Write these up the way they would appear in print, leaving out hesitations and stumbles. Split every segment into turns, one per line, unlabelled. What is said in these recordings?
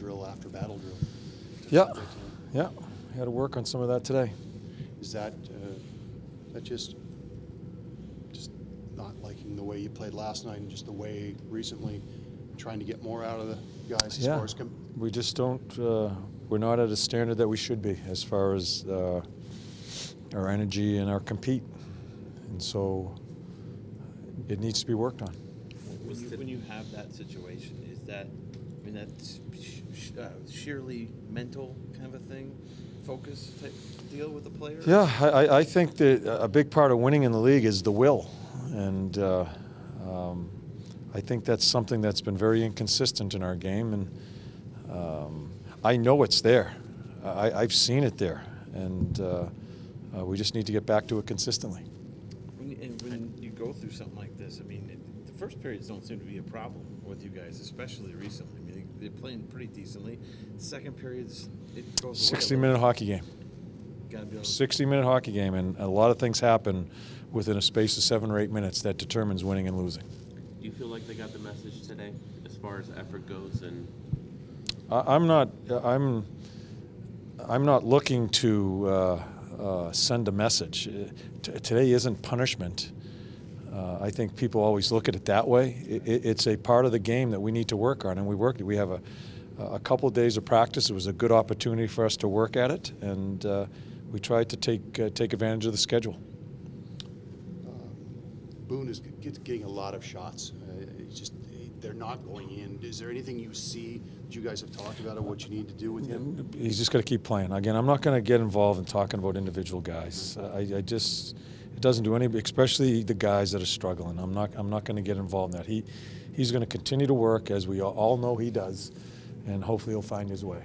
drill after battle drill.
Yeah, yeah. We had to work on some of that today.
Is that just not liking the way you played last night and just the way recently trying to get more out of the guys as far as
we just don't, we're not at a standard that we should be as far as our energy and our compete. And so it needs to be worked on.
When you have that situation, is that, I mean, that's sheerly mental kind of a thing, focus type deal with the player?
Yeah, I think that a big part of winning in the league is the will. And I think that's something that's been very inconsistent in our game. And I know it's there. I've seen it there. And we just need to get back to it consistently.
When you go through something like this, I mean, the first periods don't seem to be a problem with you guys, especially recently. I mean, they're playing pretty decently. Second periods, it goes
60-minute hockey game. 60-minute hockey game, and a lot of things happen within a space of 7 or 8 minutes that determines winning and losing.
Do you feel like they got the message today as far as effort goes? And
I'm not looking to send a message. Today isn't punishment. I think people always look at it that way. It's a part of the game that we need to work on, and we worked it. We have a couple of days of practice. It was a good opportunity for us to work at it, and we tried to take advantage of the schedule.
Boone is getting a lot of shots. They're not going in. Is there anything you see that you guys have talked about or what you need to do with him?
He's just got to keep playing. Again, I'm not going to get involved in talking about individual guys. It doesn't do any, especially the guys that are struggling. I'm not going to get involved in that. He's going to continue to work, as we all know he does, and hopefully he'll find his way.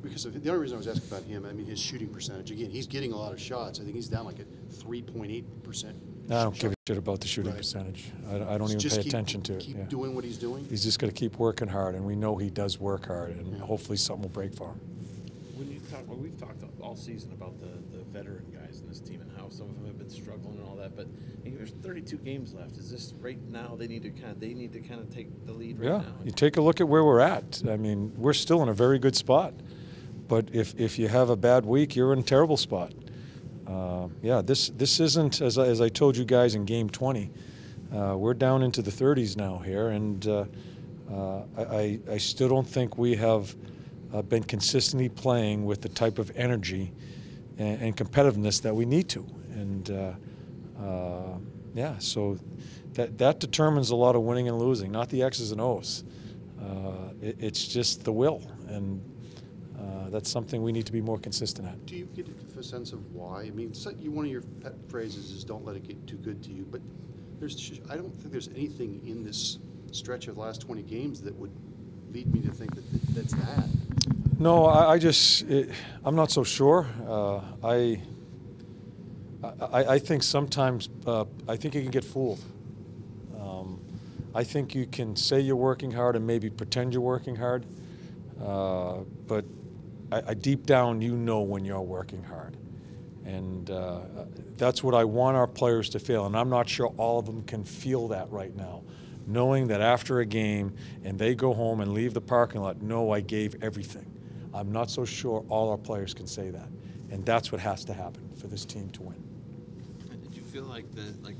Because the only reason I was asking about him, I mean, his shooting percentage. Again, he's getting a lot of shots. I think he's down like at 3.8%.
I don't give a shit about the shooting percentage. I don't even pay attention to it.
Keep doing what he's doing?
He's just got to keep working hard, and we know he does work hard, and hopefully something will break for him.
When you talk, well, we've talked all season about the veteran guys in this team and how some of them have been struggling and all that, but there's 32 games left. Is this right now they need to kind of take the lead right now?
Yeah, you take a look at where we're at. I mean, we're still in a very good spot, but if you have a bad week, you're in a terrible spot. Yeah, this isn't, as I told you guys in Game 20, we're down into the 30s now here, and I still don't think we have been consistently playing with the type of energy and competitiveness that we need to. And yeah, so that determines a lot of winning and losing, not the X's and O's. It's just the will, and that's something we need to be more consistent at.
Do you get a sense of why? I mean, one of your pet phrases is "Don't let it get too good to you," but I don't think there's anything in this stretch of the last 20 games that would lead me to think that's that.
No, I'm not so sure. I think sometimes I think you can get fooled. I think you can say you're working hard and maybe pretend you're working hard, but deep down you know when you're working hard, and that's what I want our players to feel. And I'm not sure all of them can feel that right now, knowing that after a game and they go home and leave the parking lot, no, I gave everything. I'm not so sure all our players can say that, and that's what has to happen for this team to win.
And did you feel like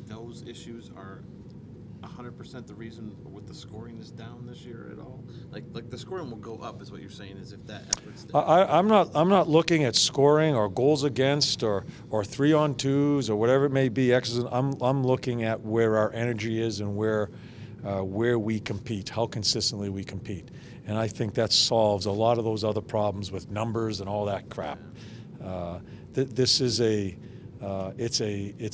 those issues are 100% the reason with the scoring is down this year at all? Like the scoring will go up, is what you're saying, is if that effort's there.
I'm not looking at scoring or goals against or 3-on-2s or whatever it may be. I'm looking at where our energy is and where we compete, how consistently we compete. And I think that solves a lot of those other problems with numbers and all that crap. This is it's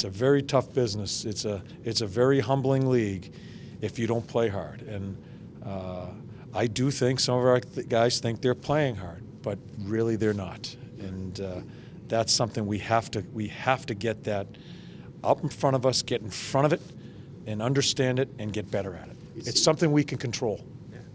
a very tough business. It's a very humbling league if you don't play hard. And I do think some of our guys think they're playing hard, but really they're not. And that's something we have to get that up in front of us, get in front of it, and understand it and get better at it. It's something we can control.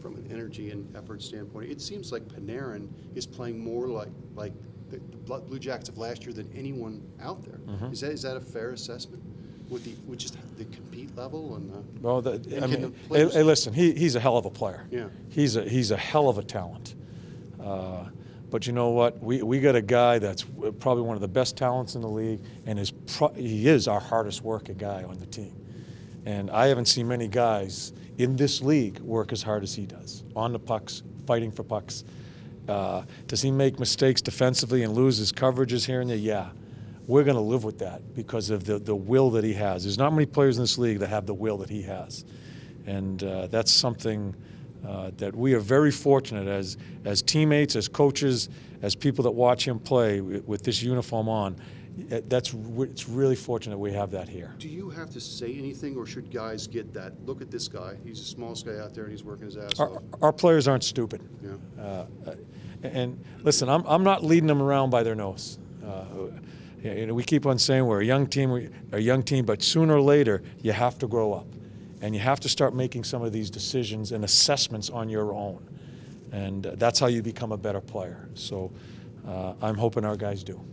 From an energy and effort standpoint, it seems like Panarin is playing more like the Blue Jackets of last year than anyone out there. Mm-hmm. Is that a fair assessment with just the compete level and the?
Well, hey, listen, he's a hell of a player.
Yeah,
he's a hell of a talent. But you know what? We got a guy that's probably one of the best talents in the league, and he is our hardest working guy on the team. And I haven't seen many guys in this league work as hard as he does, on the pucks, fighting for pucks. Does he make mistakes defensively and lose his coverages here and there? Yeah. We're going to live with that because of the will that he has. There's not many players in this league that have the will that he has. And that's something that we are very fortunate as teammates, as coaches, as people that watch him play with this uniform on. It's really fortunate we have that here.
Do you have to say anything, or should guys get that? Look at this guy. He's the smallest guy out there, and he's working his ass off.
Our players aren't stupid.
Yeah.
And listen, I'm not leading them around by their nose. We keep on saying we're a young team, but sooner or later you have to grow up, and you have to start making some of these decisions and assessments on your own, and that's how you become a better player. So I'm hoping our guys do.